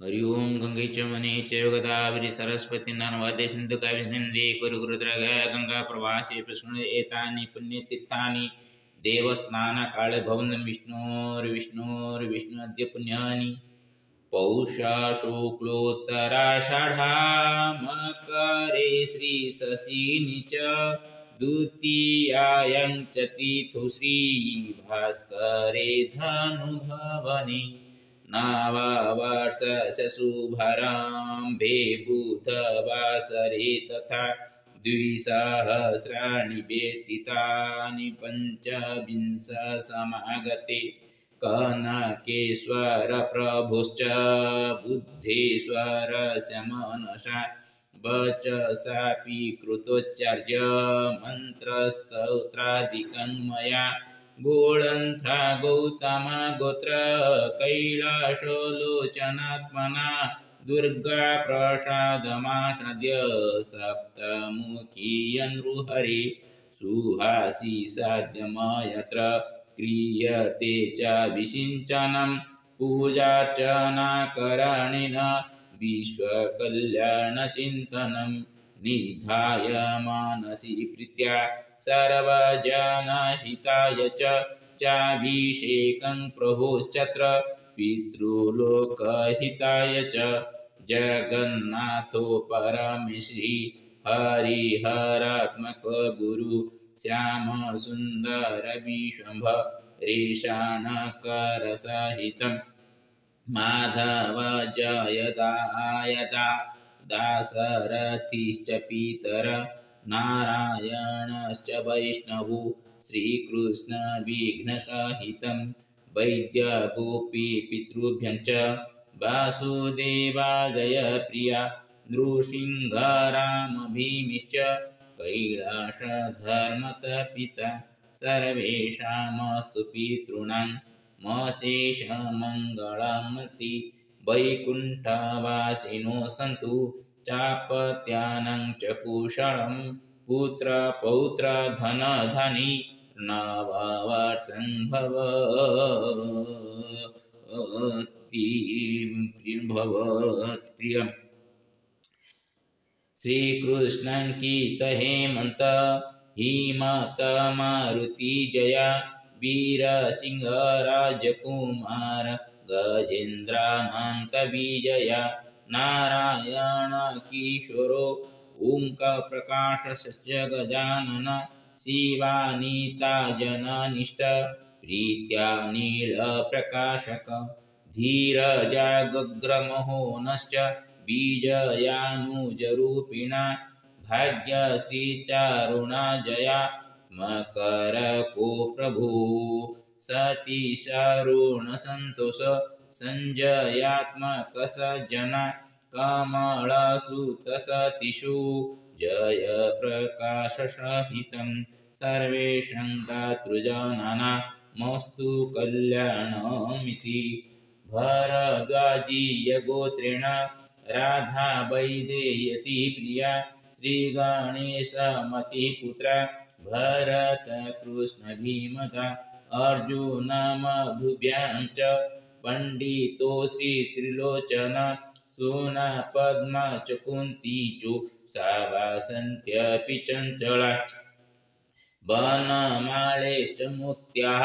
हरि ओम गंगे च मने चैव गोदावरी सरस्वती नर्मदे सिंधु कावेरी कुरुद्रगा गंगा प्रवासी प्रश्न एतानि पुण्यतीर्थानि देवस्थानकाले भवन्तं विष्णोर्विष्णोर्विष्णुअद्य पुण्यानि पौषा शुक्लोत्तराषाढा मकरे श्रीशशिनि च द्वितीयायां च तिथौ श्रीभास्करे धनुभवने नववर्षस्य शुभारम्भे बुधवासरे तथा द्विसहस्राणि व्यतीतानि पञ्चविंशसमागते कनकेश्वर प्रभुश्च बुद्धेश्वरस्य मनसा वचसापि कृतोच्चार्य मन्त्रस्तोत्रादिकं मया गोळन्त्रा गौतमा गोत्र कैलासलोचनात्मना दुर्गा प्रसादमासाद्य सप्तमुखी नृहरे सुहासिसाद्यमयत्र क्रियते च विसिञ्चनं पूजार्चनाकरणेन विश्वकल्याणचिन्तनं निधाय मनसि प्रीत्या सर्वजनहिताय चाभिषेकं प्रभोश्चत्र पितृलोकहिताय च जगन्नाथो परमेश्वरी हरिहरात्मक गुरु श्याम सुंदर विश्वम्भ रेशानकरसहितं माधव जयदायदा दासरथिश्च पितर नारायणश्च वैष्णवो श्रीकृष्ण विघ्नसहितं वैद्यगोपी पितृभ्यं च वासुदेवादय प्रिया नृसिंहराम भीमिश्च कैलासधर्मतपिता सर्वेषामस्तु पितॄणां मशेषमङ्गलमति वैकुण्ठवासिनो सन्तु चापत्यानां च कुशलं पुत्रपौत्रधनधनी नववर्षं भवत्प्रियम् श्रीकृष्णं कीर्त हेमंत हिमत मारुति जया वीरसिंह राजकुमार गजेन्द्रानंत विजया नारायण किशोरो ओंकार प्रकाश सत्य गजानन शिवानीता जननिष्ठ प्रीत्या नील प्रकाशक धीरजाग्रमोहनश्च बीजयानुजरूपिणा भाग्यश्रीचारुणा जया मकरको प्रभु सतीशारुण संतोष संजयात्मक सज्जना कमलसुत सतीषु जय प्रकाश सहितं सर्वेषां दातृजनानां मस्तु कल्याणमिति भरद्वाजीय गोत्रेण राधा वैदेयती प्रिया श्रीगणेशमतिपुत्रा भरत कृष्ण भीमदा अर्जुन मधुभ्यां च पंडितो श्रीत्रिलोचन सुना पद्मा च कुन्ती चो सावासन्त्यपि चञ्चला वनमालेश्च मुक्त्याः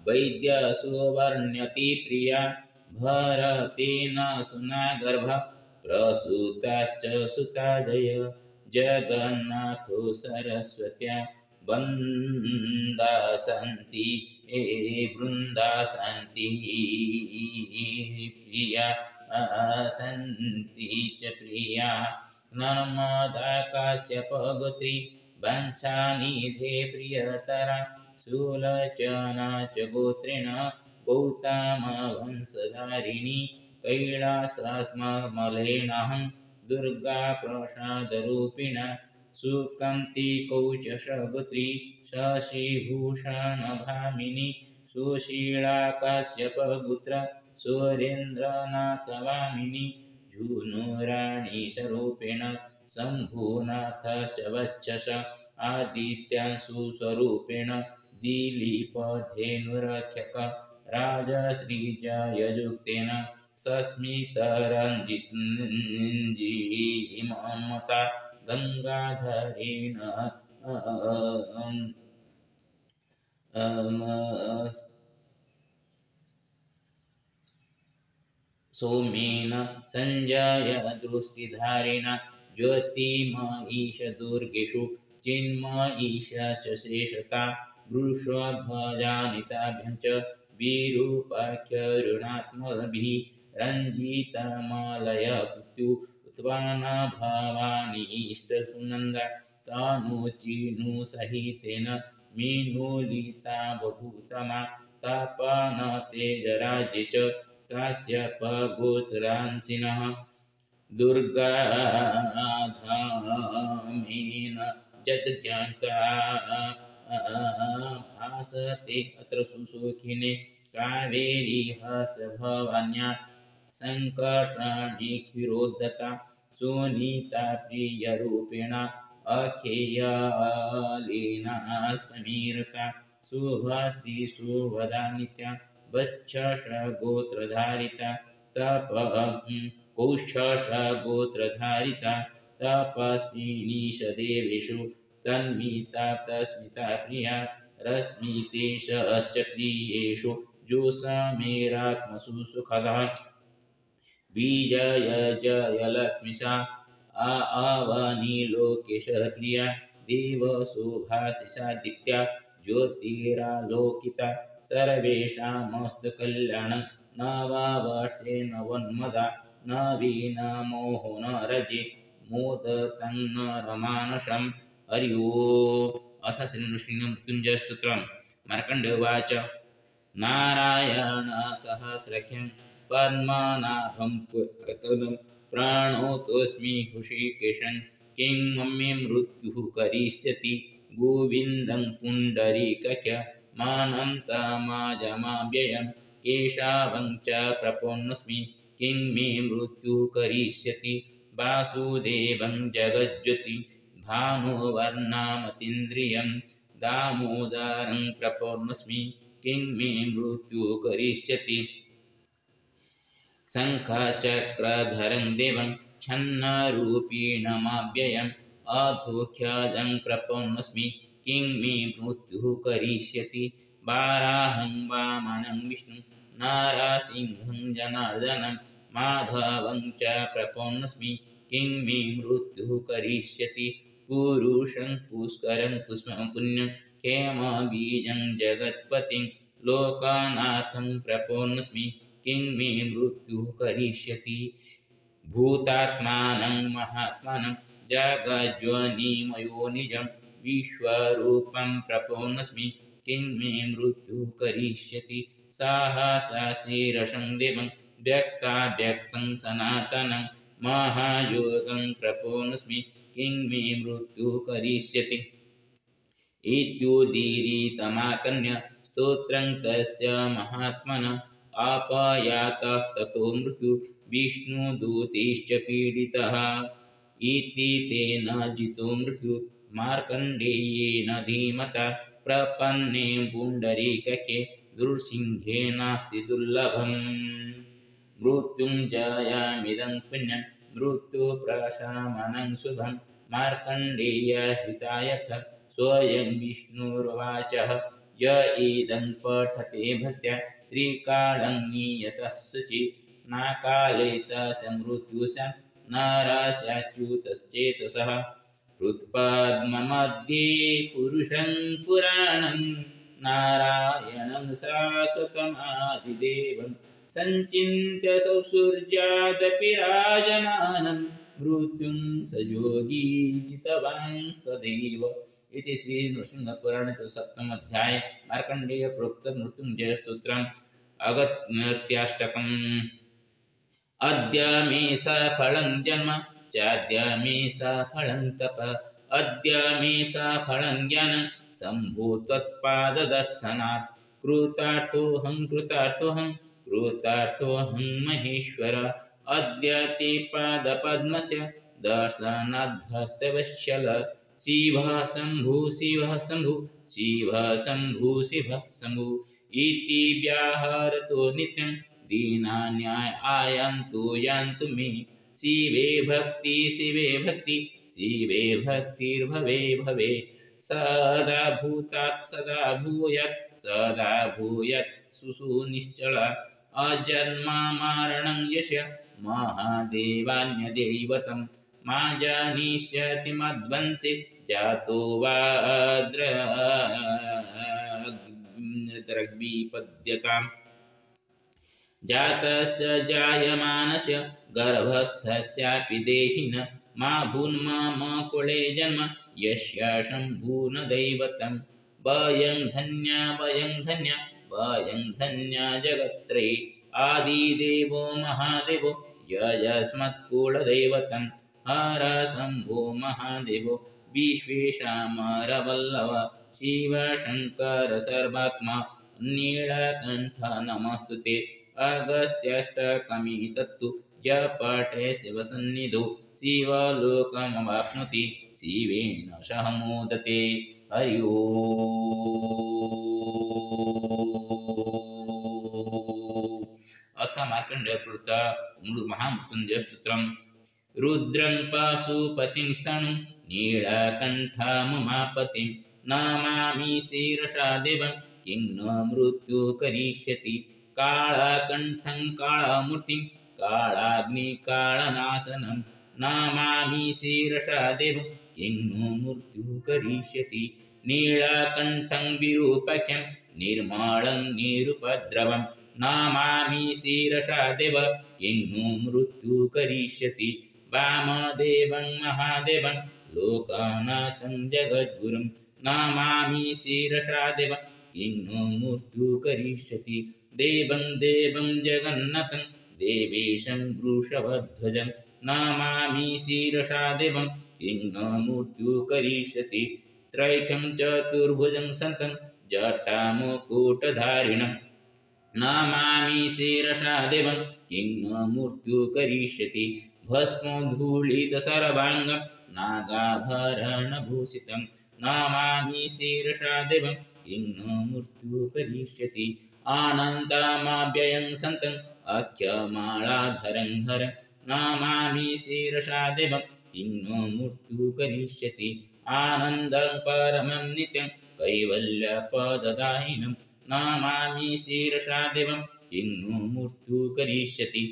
वैद्यसुवर्ण्यति प्रिया भरतेन सुनागर्भ प्रसूताश्च सुतादय जगन्नाथो सरस्वत्या वन्दासन्ति बृन्दासन्ति प्रिया सन्ति च प्रिया नर्मदा काश्यपगोत्री वाञ्छानिधे प्रियतरा सुलोचना च गोत्रेण गौतम वंशधारिणी कैलासमलेनाहं दुर्गा प्रसादरूपिणा सुकान्ति कौचषगोत्री शशिभूषणभामिनी सुशीला काश्यपपुत्र सुरेन्द्रनाथ वामिनी झुनुराणी स्वरूपेण शम्भुनाथश्च वक्षस आदित्यांशु स्वरूपेण दिलीपधेनुरक्षक राजश्रीजययुक्तेन सस्मितरञ्जिममता गङ्गाधरेण सोमेन संजय दृष्टिधारेण ज्योतिमईश दुर्गेषु चिन्मईश च श्रेष्ठता वृषध्वजानिताभ्यं च विरूपाख्यऋणात्मभिः रञ्जितमलय पृथ्यु उत्पन्न भवानी इष्टसुनन्दा तनुचिनुसहितेन मीनुलिता वधूतमा तापनतेजराज्ये च काश्यपगोत्रांसिनः दुर्गाधामेन जद्ज्ञाता भासते अत्र सुसुखिने कावेरी हर्षभवान्या सङ्कर्षणे क्षीरोद्धता सुनीता प्रियरूपेण अखेयलीना समीरता शुभश्री शुभदा नित्या वक्षस गोत्रधारिता कौशस गोत्रधारिता तपस्विनीश देवेषु तन्मिता तस्मिता प्रिया रश्मितेशश्च प्रियेषु जोषमेरात्मसु सुखदा विजय जय लक्ष्मीशा आवनीलोकेश प्रिया देवशोभाशिषा दित्या ज्योतिरालोकिता सर्वेषामस्तु कल्याणं नववर्षे नवोन्मदा नवीनमोहो न रजे मोदतं नरमानसं हरि ओम्। अथ श्रीनृसिंहमृत्युञ्जयस्तोत्रं। मार्कण्डेय उवाच नारायणसहस्रख्यं पद्मनाभं पुरतनं प्रणतोऽस्मि हृषीकेशं किं ममे मृत्युः करिष्यति गोविन्दं पुण्डरीकस्य मानन्तमाजमाव्ययं केशवं च प्रपन्नोऽस्मि किं मे मृत्युः करिष्यति वासुदेवं जगज्योति भानुवर्णमतीन्द्रियं दामोदरं प्रपन्नोऽस्मि किं मे मृत्युः करिष्यति शङ्खचक्रधरं देवं छन्नरूपिणमव्ययम् अधोख्यजं प्रपन्नोऽस्मि किं मे मृत्युः करिष्यति वाराहं वामनं विष्णुं नरसिंहं जनार्दनं माधवं च प्रपन्नोऽस्मि किं मे मृत्युः करिष्यति पुरुषं पुष्करं पुष्पं पुण्यं क्षेमबीजं जगत्पतिं लोकनाथं प्रपन्नोऽस्मि किं मे मृत्युः करिष्यति भूतात्मानं महात्मानं जगज्जनिमयो निजं विश्वरूपं प्रपन्नोऽस्मि किं मे मृत्युः करिष्यति सहस्रशीर्षं देवं व्यक्ताव्यक्तं सनातनं महायोगं प्रपन्नोऽस्मि किं मे मृत्युः करिष्यति इत्युदीरितमाकर्ण्य स्तोत्रं तस्य महात्मनः अपयातस्ततो मृत्युः विष्णुदूतैश्च पीडितः इति तेन जितो मृत्युः मार्कण्डेयेन धीमता प्रपन्ने पुण्डरीकके नृसिंहेनास्ति दुर्लभम् मृत्युञ्जयमिदं पुण्यं मृत्युप्रशमनं शुभं मार्कण्डेयहितायर्थः स्वयं विष्णुर्वाचः य इदं पठते भक्त्या त्रिकालं नियतः शुचि नाकालेतस्य मृत्युस्य नरस्याच्युतश्चेतसः हृत्पद्ममध्ये पुरुषं पुराणं नारायणं शाश्वतमादिदेवं सञ्चिन्त्य सौसूर्यादपि राजमानं मृत्युं स योगी जितवान् सदैव। इति श्री नृसिंहपुराणे सप्तमोऽध्याये मार्कण्डेय प्रोक्त मृत्युञ्जयस्तोत्रम् अगस्त्याष्टकम्। अद्य मे सफलं जन्म चाद्य मे सफलं तप अद्य मे सफलं ज्ञानं शम्भो त्वत्पाददर्शनात् कृतार्थोऽहं कृतार्थोऽहं महेश्वर अद्य ते पादपद्मस्य दर्शनात् भक्तवत्सल शिवः शम्भु शिवः शम्भु शिवः शम्भु शिवः शम्भु इति व्याहरतो नित्यं दीनान्याय आयन्तु यान्तु मे शिवे भक्ति शिवे भक्तिर्भवे भवे सदा भूतात् सदा भूयात् सुनिश्चला अजन्मा मरणं यश महादेवान्यदैवतं मा जानिष्यति मध्वंसे जातो वा द्रग्विपद्यताम् जातस्य जायमानस्य गर्भस्थस्यापि देहिन मा भून्मम कुले जन्म यस्य शम्भून दैवतं वयं धन्या जगत्त्रये आदिदेवो महादेवो यस्मत्कुलदैवतं हर शम्भो महादेवो विश्वेशामरवल्लभ शिव शङ्कर सर्वात्मा नीलकण्ठ नमस्तुते अगस्त्याष्टकमी तत्तु जपठे शिवसन्निधौ शिवलोकमवाप्नोति शिवेन सह मोदते हरि ओम्। अथ मार्कण्डेय प्रोक्त महामृत्युञ्जय स्तोत्रम् रुद्रं पशुपतिं स्तनुं नीलकण्ठमुमापतिं नमामि शिरसा देवं किं न मृत्यु करिष्यति कालकण्ठं कालमूर्तिं कालाग्निकालनाशनं नमामि शिरसा देवं किं न मृत्यु करिष्यति नीलकण्ठं विरूपख्यं निर्मलं निरुपद्रवं नमामि शिरसा देवं किं न मृत्यु करिष्यति वामदेवं महादेवं लोकनाथं जगद्गुरुं नमामि शिरसा देवं किं न मृत्यु करिष्यति देवं जगन्नाथं देवेशं वृषभध्वजं नमामि शिरसा देवं किं न मृत्यु करिष्यति त्रैकं चतुर्भुजं सन्तं जटामुकुटधारिणं नमामि शिरसा देवं किं न मृत्यु करिष्यति भस्मधूलितसर्वाङ्गं नागाभरणभूषितं नमामि शिरसा देवं किं न मृत्यु करिष्यति अनन्तमव्ययं सन्तं अख्यमालाधरं हरं नमामि शिरसा देवं किं न मृत्यु करिष्यति आनन्दं परमं नित्यं कैवल्यपददायिनं नमामि शिरसा देवं किं न मृत्यु करिष्यति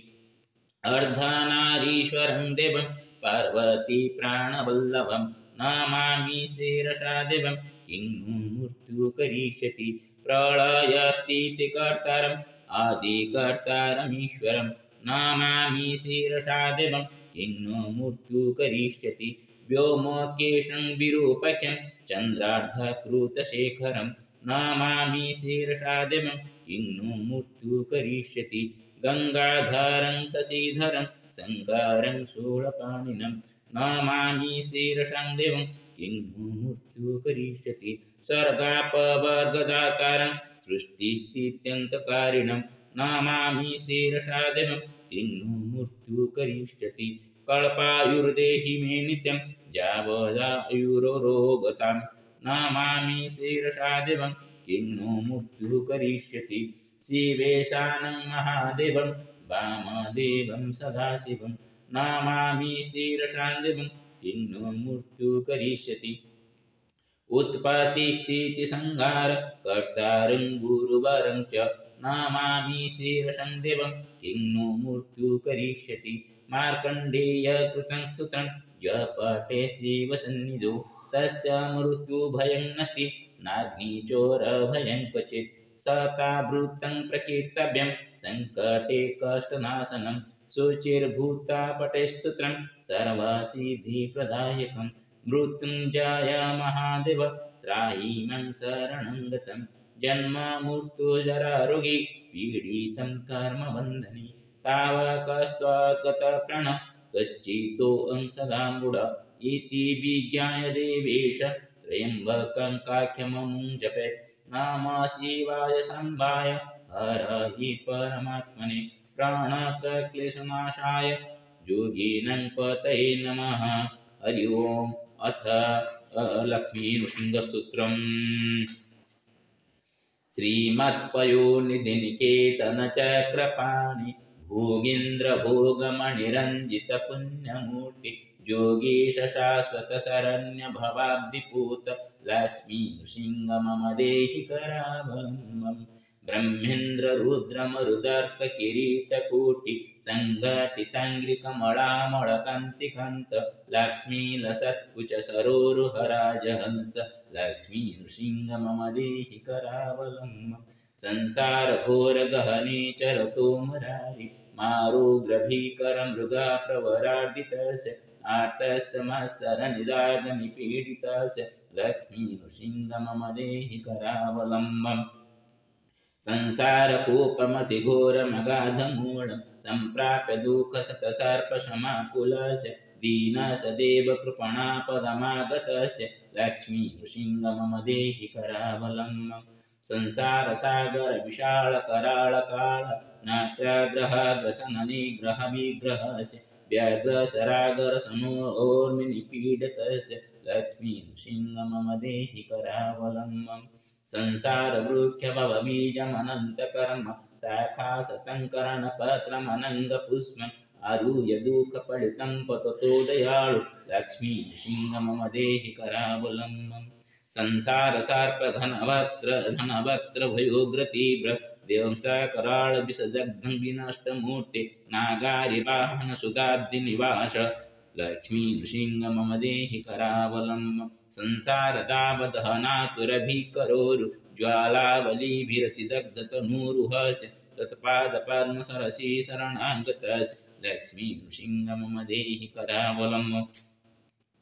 अर्धनारीश्वरं देवं पार्वती प्राणवल्लभं नमामि शिरसा देवं किं न मृत्यु करिष्यति प्रलयस्थितिकर्तारम् आदिकर्तारमीश्वरं नमामि शिरसा देवं किं न मृत्यु करिष्यति व्योमकेशं विरूपख्यं चन्द्रार्धकृतशेखरं नमामि शिरसा देवं किं न मृत्यु करिष्यति गंगाधरं शशिधरं शङ्करं शूलपाणिनं नमामि शिरसा देवं किं न मृत्यु करिष्यति स्वर्गापवर्गदातारं सृष्टिस्थित्यन्तकारिणं नमामि शिरसा देवं किं न मृत्यु करिष्यति कल्पायुर्देहि मे नित्यं यावदायुरोगतां नमामि शिरसा देवं किं न मृत्यु करिष्यति शिवेशानं महादेवं वामदेवं सदाशिवं नमामि शिरसा देवं किं न मृत्यु करिष्यति उत्पत्तिस्थितिसंहार कर्तारं गुरुवरं च नमामि शिरसा देवं किं न मृत्यु करिष्यति मार्कण्डेयकृतं स्तोत्रं यः पठे शिवसन्निधौ तस्य मृत्युभयं नास्ति नाग्निचोरभयं क्वचित् सतावृत्तं प्रकीर्तव्यं सङ्कटे कष्टनाशनं शुचिर्भूता पठे स्तोत्रं सर्वसिद्धिप्रदायकं मृत्युञ्जय महादेव त्राहि मां शरणं गतं जन्म मृत्युजरारोगी पीडितं कर्मबन्धने तावकस्त्वद्गतप्राण त्वच्चितोऽहं सदा मूढ इति विज्ञाय देवेश त्र्यम्बकं काख्यममुं जपेत् नमः शिवाय शम्भाय हरहि परमात्मने प्रणतक्लेशनाशाय योगिनं पतये नमः हरि ओम्। अथ लक्ष्मीनृसिंहस्तोत्रम् श्रीमत्पयोनिधिनिकेतनचक्रपाणि भोगीन्द्रभोगमणिरञ्जितपुण्यमूर्ति योगीश शाश्वत शरण्य भवाब्धिपूत लक्ष्मी नृसिंह मम देहि करावलम्बम् ब्रह्मेन्द्र रुद्रमरुदर्प किरीटकोटि संघटिताङ्घ्रिकमलामलकान्तिकान्त लक्ष्मी लसत्कुच सरोरुहराजहंस लक्ष्मी नृसिंह मम देहि करावलम्बम् संसार घोर गहने चरतो मुरारि मारोग्रभीकर मृगा प्रवरार्दितस्य आर्तस्य मत्सरनिरागनिपीडितस्य लक्ष्मी नृसिंह मम देहि करावलम्बम् संसारकूपमतिघोरमगाधमूढं सम्प्राप्य दुःखशतसर्पशमाकुलस्य दीनसदेव कृपणापदमागतस्य लक्ष्मी नृसिंह मम देहि करावलम्बम् संसारसागर विशालकराळकाळ नाट्याग्रहग्रसननिग्रहविग्रहस्य व्याघ्रसरागरसमूहोर्मिनिपीडितस्य लक्ष्मी नृसिंह मम देहि करावलम्बम् संसारवृक्षभवबीजमनन्तकर्म शाखासतङ्करणपत्रमनङ्गपुष्पम् आरुह्य दुःखपीडितं पततो दयाळु लक्ष्मी नृसिंह मम देहि करावलम्बम् संसार सर्प धनवक्त्र भयोग्रतीव्र देवंष्टाकराळ विषदग्धं विनष्टमूर्ति नागारि वाहन सुगाब्धि निवास लक्ष्मी नृसिंह मम देहि करावलम्बम् संसार दावदहनातुरभिकरोरु ज्वालावलीभिरतिदग्धतनूरुहस्य तत्पादपद्मसरसि शरणागतस्य लक्ष्मी नृसिंह मम देहि करावलम्बम्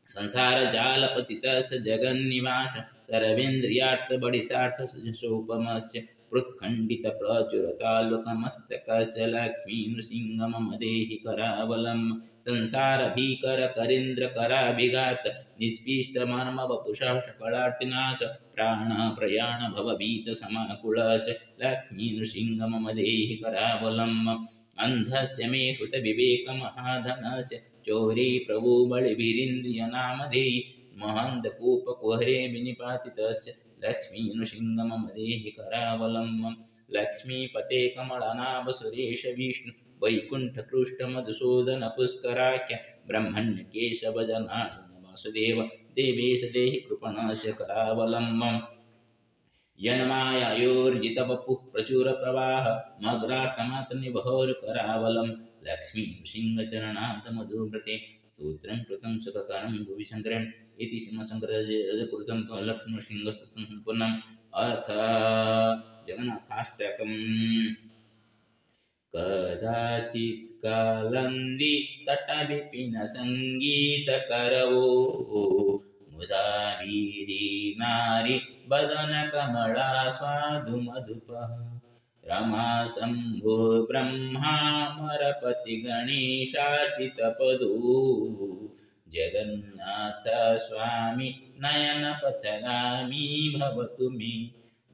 संसार जालपतितस्य जगन्निवास सर्वेन्द्रियार्थबडिसार्थ सोपमस्य पृत्खण्डितप्रचुरताल्लुकमस्तकस्य लक्ष्मी नृसिंह मम देहि करावलम्बम् संसार भीकर करीन्द्र कराभिघात निष्पीष्टमर्मवपुषः सकलार्तिनाश प्राण प्रयाण भवभीत समाकुलस्य लक्ष्मी नृसिंह मम देहि करावलम्बम् अंधस्य मे हृत विवेक महाधनस्य चौरी प्रभु बलिभिरिन्द्रियनामधेयि महन्तकूपकुहरे विनिपातितस्य लक्ष्मी नृसिंह मम देहि करावलम्बम् लक्ष्मीपते कमलनाभ सुरेश विष्णु वैकुण्ठकृष्ट मधुसूदन पुष्कराख्य ब्रह्मण्य केशव जनार्दन वासुदेव देवेश देहि कृपणस्य करावलम्बम् यन्मायायोर्जितवपुः प्रचुरप्रवाह मग्रार्थमात्रनिभोर करावलम् लक्ष्मी नृसिंहचरणान्त मधुव्रते स्तोत्रं कृतं सुखकरं भुवि शङ्करेण इति श्रीमत्शङ्कराचार्यकृतं लक्ष्मीनृसिंहस्तुतं सम्पूर्णम् अथ जगन्नाथाष्टकम् कदाचित् कालन्दी तटविपिनसङ्गीतकरवो मुदा वीरी नारी बदनकमला स्वादुमधुपः रमा शम्भो ब्रह्मामरपति गणेशार्चितपदो जगन्नाथ स्वामी नयनपथगामी भवतु मे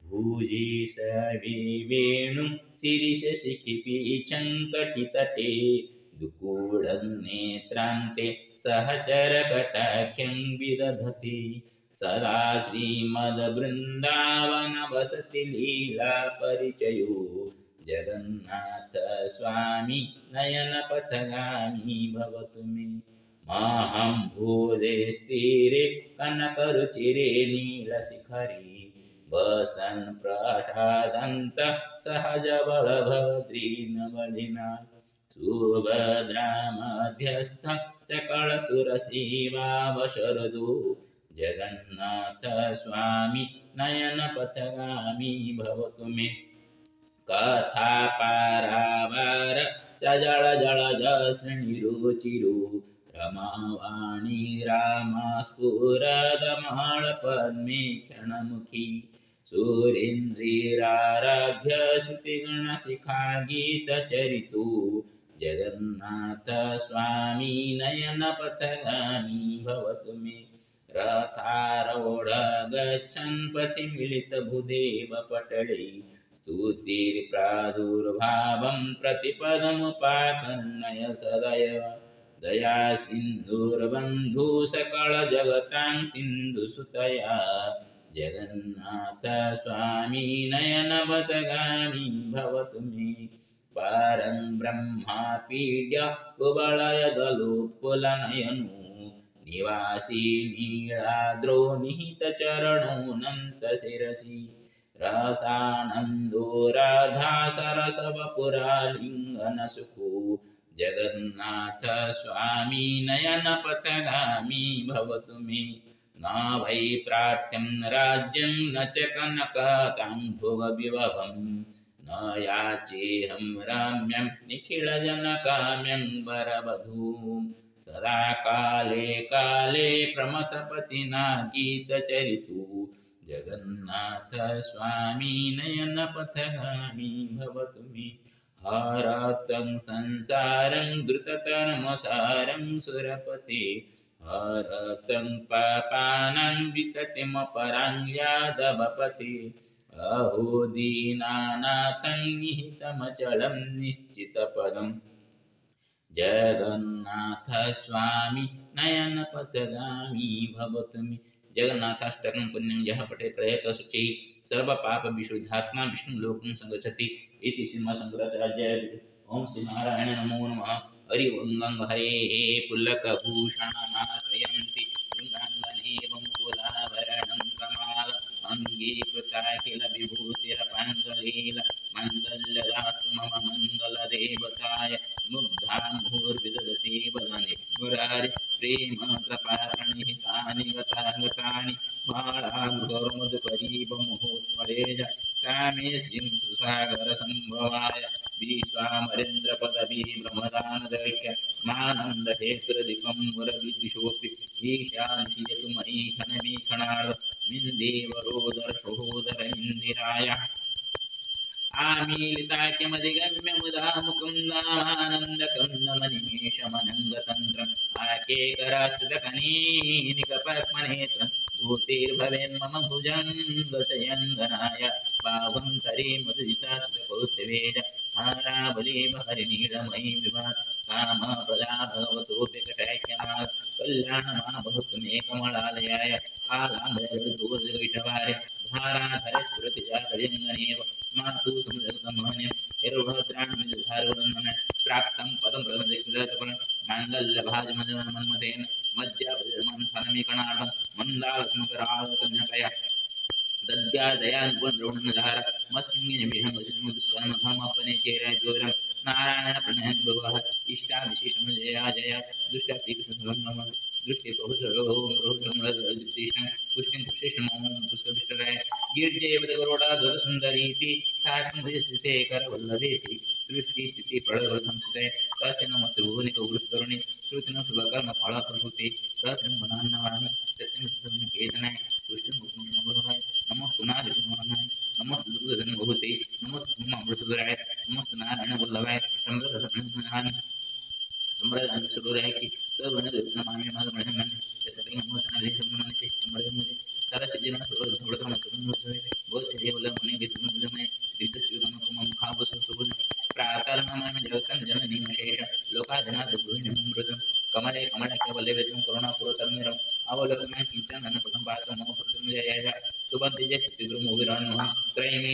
भुजे सर्वे वेणुं शिरिषशिखिपि चङ्कटितटे दुकूलनेत्रान्ते सहचरकटाख्यं विदधति सदा श्रीमद्वृन्दावन वसति लीला परिचयो जगन्नाथ स्वामी नयनपथगामी भवतु मे माहं भूदेस्तीरे कनकरुचिरे नीलशिखरे वसन् प्रसादन्त सहजबलभद्रीनवलिना सुभद्रा मध्यस्थ सकलसुरसेवावशरदो जगन्नाथ स्वामी नयनपथगामी भवतु मे कथापारावार सजलजलजश्रेणिरुचिरो रमावाणी रामस्फुरदमलपद्मे क्षणमुखी सुरेन्द्रिराराध्य श्रुतिगणशिखा गीतचरितो जगन्नाथ स्वामी नयनपथगामी भवतु मे रथारूढ गच्छन् पथि मिलितभूदेवपटले स्तुतिर्प्रादुर्भावं प्रतिपदमुपाकर्णय सदय दया सिन्धुर्बन्धु सकलजगतां सिन्धुसुतया जगन्नाथ स्वामी नयनपथगामी भवतु मे पारं ब्रह्मा पीड्य कुवलय दलोत्फुलनयनो निवासी नीलाद्रो निहितचरणोऽनन्तशिरसि रसानन्दो राधासरसवपुरालिङ्गनसुखो जगन्नाथ स्वामी नयनपथगामी भवतु मे न वै प्रार्थ्यं राज्यं न च कनककाङ्भोगविभवं न याचेऽहं राम्यं निखिलजनकाम्यं वरवधूं सदा काले काले प्रमथपतिना गीतचरितो जगन्नाथ स्वामी नयनपथगामी भवतु मे हारातं संसारं द्रुततरमसारं सुरपते हारतं पापानां विततिमपरां यादवपते अहो दीनानाथं निहितमचलं निश्चितपदम् जगन्नाथ स्वामी नयनपथगामी भवतु मे जगन्नाथाष्टकं पुण्यं यः पठे प्रयत शुचिः सर्वपाप विशुद्धात्मा विष्णुलोकं संगच्छति इति श्रीमद्शङ्कराचार्य। ओम श्री नारायण नमो नमः। हरि ओं गंग हरे पुल्लकभूषणमाश्रयन्ति शृङ्गाङ्गनेव मुकुलाभरणं कमाल अङ्गीकृताखिल विभूतिरपङ्गलील मङ्गल्यदास्तु मम मङ्गलदेवताय मुग्धा मुहुर्विदधति वदने मुरारि प्रेमत्रपारणिहितानि गतानि बालाघोर्मधुकरीबमुहूत्वरेज सा मे श्रीं सुसागरसम्भवाय विश्वामरेन्द्रपदवीभ्रमदानदैक्य मानन्दहेतुरधिकं वरविद्विषोऽपि ईशान्यतु मयि खनमीखणार्ध मिन्देवरोदरसहोदरमिन्दिराय आमीलिताख्यमधिगम्य मुदा मुकुन्दामानन्दकन्दमनिमेषमनङ्गतन्त्रम् आकेकरास्थितकनीनिकपद्मनेत्रं भूतिर्भवेन्मम भुजङ्गशयङ्गनाय बाहुं करे मधुजितास्थितकौस्तवेज हारावलीभहरिनीलमयी विभात् कामप्रजा भगवतोऽपि कटाख्यमात् कल्याणमा भवतु मे कमलालयाय कालाम्बरदूर्जगैटवारे धाराधरे स्फुरतिजातलिङ्गनेव मातु समुद्रगमने हिरुभद्राण्यधारवन्दन प्राप्तं पदं प्रददिक्लतपन माङ्गल्यभाजमन्मथेन मज्जापदमन्थनमीकणार्थं मन्दालसमकरालकन्यकया दद्यादयानुगुणद्रोणधार मस्मिन्निभिहङ्गुष्कर्मधर्मपने चेराद्वरं नारायण प्रणयन भवः इष्टाविशिष्टं जया जया दुष्टातिकृष्णं दृष्टिप्रहुसरोहृष्णं पुष्टिं पुष्टिष्ठं पुष्कविष्टराय गिर्जेवदगरोडा गरुसुन्दरीति साकं भजशिशेखरवल्लभेति सृष्टिस्थिति प्रलयसंस्थिते तस्य नमस्ते भुवनिकगुरुस्तरुणि श्रुतिनो शुभकर्मफलप्रभूते रत्नं वनान्नवाणि सत्यं केतनाय पुष्टिं भुक्तिं नमोस्तु नारायणाय नमोस्तु दुर्गधन बहुते नमोस्तु अमृतधराय नमोस्तु नारायण वल्लभाय सम्राट की सर्वने नमामि माधवमन यतरे नमोस्तु देशमनसे सम्राट मुझे सारा सज्जन थोड़ा मतलब बहुत देवला मने विद्युमय दिग्गजों को मम खावस सुबुन प्रातः नमामि जगतं जननी शेष लोकाधनाथ गुरुनिमृतं कमले कमले केवल वेदं करुणा पुरतरमेरं अवलोकन किंचन अनपदं बात मम पुत्रं जय सुबन्ति जय तिग्रमोविरान् त्रयमे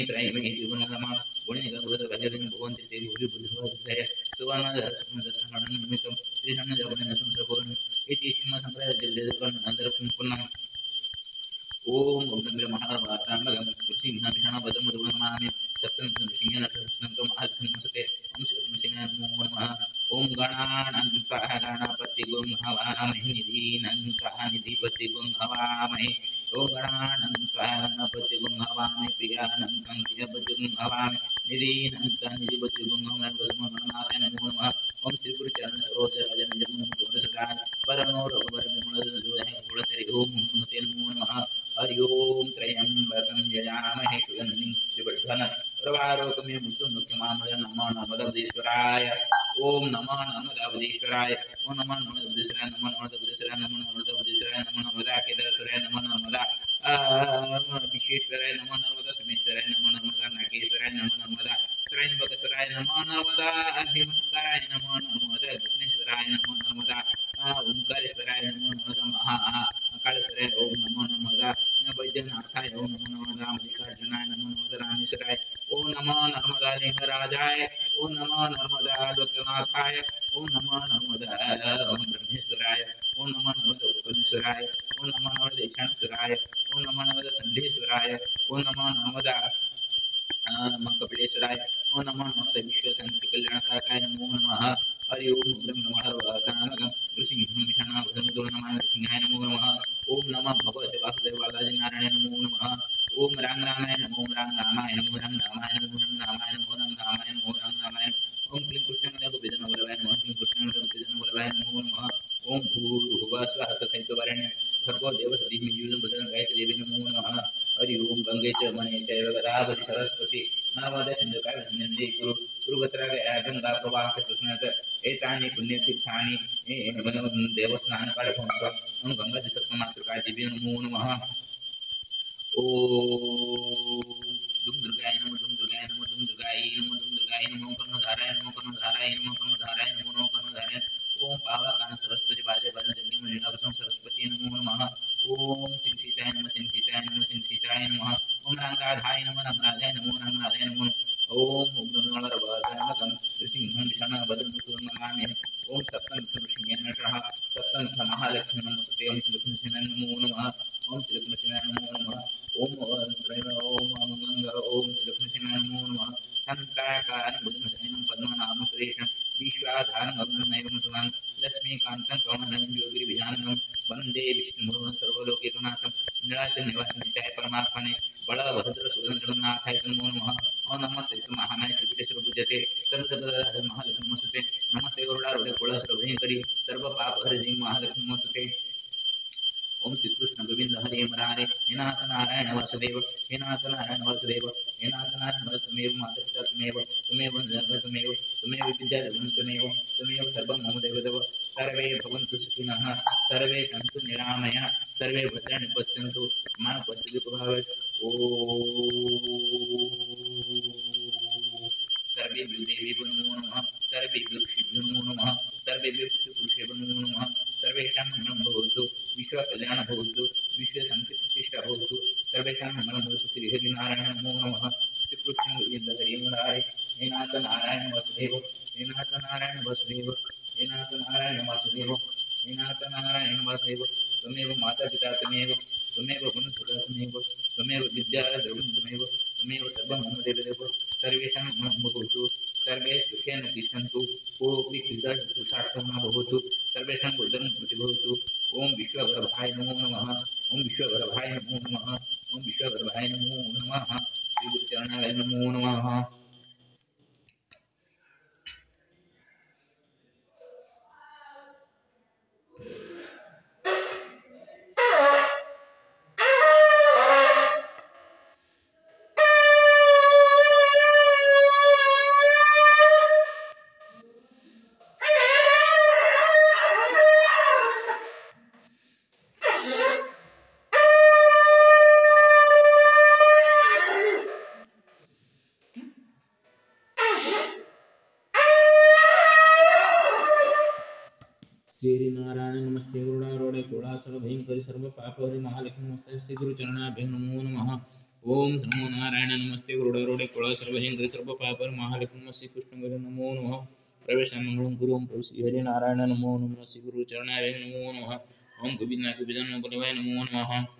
तिगुणनमा गुणिगुरुद भजन भवन्ति ते भूरि बुद्धवजय सुवर्णदर्शनं निमित्तं श्रीसन्नजपनं संसर्गोन् इति सिंहसंप्रदायजगदेकं अन्तरक्षं पुनः ओम गंभीर महाभारतांगं कृषिमहाभिषाणभद्रमधुनमामि सप्तं सिंहेन सप्तं महात्मसते ओम श्रीकृष्णसिंहाय नमो नमः ओम गणानां गणपतिगुं हवामहे निधीनां निधिपतिगुं हवामहे ओम गणानां गणपतिगुं हवामहे प्रियानां प्रियपतिगुं हवामहे निधीनां निधिपतिगुं हवामहे वसुमगणनाथाय नमो नमः ओम श्री गुरुचरण सरोज राजन जमुन गोरसदाय परनो रघुवर विमल जोधाय कुलसरि ओम नमते नमो नमः हरि ओम त्र्यंबकं यजामहे सुगन्धिं पुष्टिवर्धनम् उर्वारुकमिव मृत्युमुख्यमामृतं नमो नर्मदाबुद्धीश्वराय ओम नमो नर्मदाबुद्धीश्वराय ओम नमो नर्मदाबुद्धीश्वराय नमो नर्मदाबुद्धीश्वराय नमो नर्मदाबुद्धीश्वराय नमो नर्मदाकेदारेश्वराय नमो नर्मदा विश्वेश्वराय नमो नर्मदा सोमेश्वराय नमो नर्मदा नागेश्वराय नमो नर्मदा त्र्यंबकेश्वराय नमो नर्मदा अभिमंगलाय नमो नर्मदा कृष्णेश्वराय नमो नर्मदा ओंकारेश्वराय नमो नमः महाकालेश्वराय ओम नमो नमः वैद्यनाथाय ओम नमो नमः मल्लिकार्जुनाय नमो नमः रामेश्वराय ओम नमो नर्मदा लिंगराजाय ओम नमो नर्मदा लोकनाथाय ओम नमो नर्मदा ब्रह्मेश्वराय ओम नमो नर्मदा उपनेश्वराय ओम नमो नर्मदा ईशानेश्वराय ओम नमो नर्मदा संधेश्वराय ओम नमो नर्मदा कपिलेश्वराय ओम नमो नर्मदा विश्वशांति कल्याणकारकाय नमो नमः हरि ओम ब्रह्मणोहरकामकं नृसिंहं विषाणावधमुदोर्नमाय नृसिंहाय नमो नमः ओम नमः भगवते वासुदेव बालाजी नारायण नमो नमः ओम राम रामाय नमो ओम राम रामाय नमो राम रामाय नमो राम रामाय नमो राम रामाय नमो राम रामाय ओम क्लीं कृष्णाय गोपीजन वल्लभाय नमः क्लीं कृष्णाय गोपीजन वल्लभाय नमो नमः ओम भूर्भुवः स्वः तत्सवितुर्वरेण्यं भर्गो देवस्य धीमहि धियो यो न गायत्री देवी नमो नमः हरि ओम गंगे च यमुने चैव गोदावरी सरस्वती नर्मदे सिन्धु कावेरी नदी कुरुभद्रा गंगा प्रवाह कृष्णा एतानि पुण्यतीर्थानि देवस्थानकाले भवन्ति गंगा सप्तमातृकाय देवी नमो नमः ओम दुम दुर्गाय नमो दुम दुर्गाय नमो दुम दुर्गाय नमो दुम दुर्गाय नमो कर्णधाराय नमो कर्णधाराय नमो कर्णधाराय नमो कर्णधाराय ओम पावकान सरस्वती बाजे बन जग्नि मुनिलाभसं सरस्वती नमो नमः ओम सिंह सीताय नमः सिंह सीताय नमः सिंह सीताय नमः ओम रंगराधाय नमो रंगराधाय नमो रंगराधाय नमो ओम उग्रमणरवदनमगं नृसिंहं विषाणवदमुतुर्नमामि ओम सप्तमित्रऋषियेन सह सप्तमित्रमहालक्ष्मी नमस्ते ओम श्रीलक्ष्मीनारायण नमो नमः ओम श्रीलक्ष्मीनारायण नमो नमः ओम ओम ओम श्रीलक्ष्मीनारायण नमो नमः शंकाकारं बुद्धमशयनं पद्मनाभं सुरेशं विश्वाधारं गगनमेवं सुवां लक्ष्मीकान्तं करुणानिधिं योगिभिजाननं वन्दे विष्णुं सर्वलोकैकनाथं नीलाचलनिवासनित्याय परमात्मने बलभद्रसुभद्रजगन्नाथाय नमो नमः ओम नमस्ते महामाय श्रीपीठेश्वर पूज्यते सर्वजगदाधार महालक्ष्मी नमस्ते नमस्ते गरुडारूढे कुलसर्वभयङ्करी सर्वपापहरिणी महालक्ष्मी नमस्ते ओम श्री कृष्ण गोविंद हरे मुरारे हे नाथ नारायण वासुदेव हे नाथ नारायण वासुदेव हे नाथ नारायण तुमेव माता पिता तुमेव जन्म तुमेव विद्या तुमेव सर्वं मम देवदेव सर्वे भवन्तु सुखिनः सर्वे सन्तु निरामया सर्वे भद्राणि पश्यन्तु मा कश्चित् दुःखभाग् सर्वेभ्यो देवेभ्यो नमो नमः सर्वेभ्यो ऋषिभ्यो नमो नमः सर्वेभ्यो पितृपुरुषेभ्यो नमो नमः सर्वेषां मङ्गलं भवतु विश्वकल्याणं भवतु विश्वशान्तिप्रतिष्ठा भवतु सर्वेषां मङ्गलं भवतु श्रीहरिनारायण नमो नमः श्रीकृष्ण गोविन्द हरे मुरारे हे नाथ नारायण वासुदेव हे नाथ नारायण वासुदेव हे नाथ नारायण वासुदेव हे नाथ नारायण वासुदेव त्वमेव माता पिता त्वमेव बन्धुसुता त्वमेव विद्या द्रविणं त्वमेव सर्वं मम देवदेव सर्वेषां मङ्गलं भवतु सर्वे सुखेन तिष्ठन्तु कोऽपि क्रीडातुषार्थं न भवतु सर्वेषां बुद्धं प्रतिभवतु ओम विश्वगर्भाय नमो नमः ओम विश्वगर्भाय नमो नमः ओम विश्वगर्भाय नमो नमः श्री गुरुचरणाय नमो नमः श्री नारायण नमस्ते गुरुडारूढे कुलासुरभयङ्करी सर्वपापहरि महालक्ष्मी नमस्ते श्री गुरुचरणाभ्यो नमो नमः ओम नमो नारायण नमस्ते गुरुडारूढे कुलासुरभयङ्करी सर्वपापहरि महालक्ष्मी नमः श्री कृष्णगुरु नमो नमः प्रवेशमङ्गलं गुरु ओम श्री हरि नारायण नमो नमः श्री गुरुचरणाभ्यो नमो नमः ओम गोविंदाय गोविंदाय नमो नमः।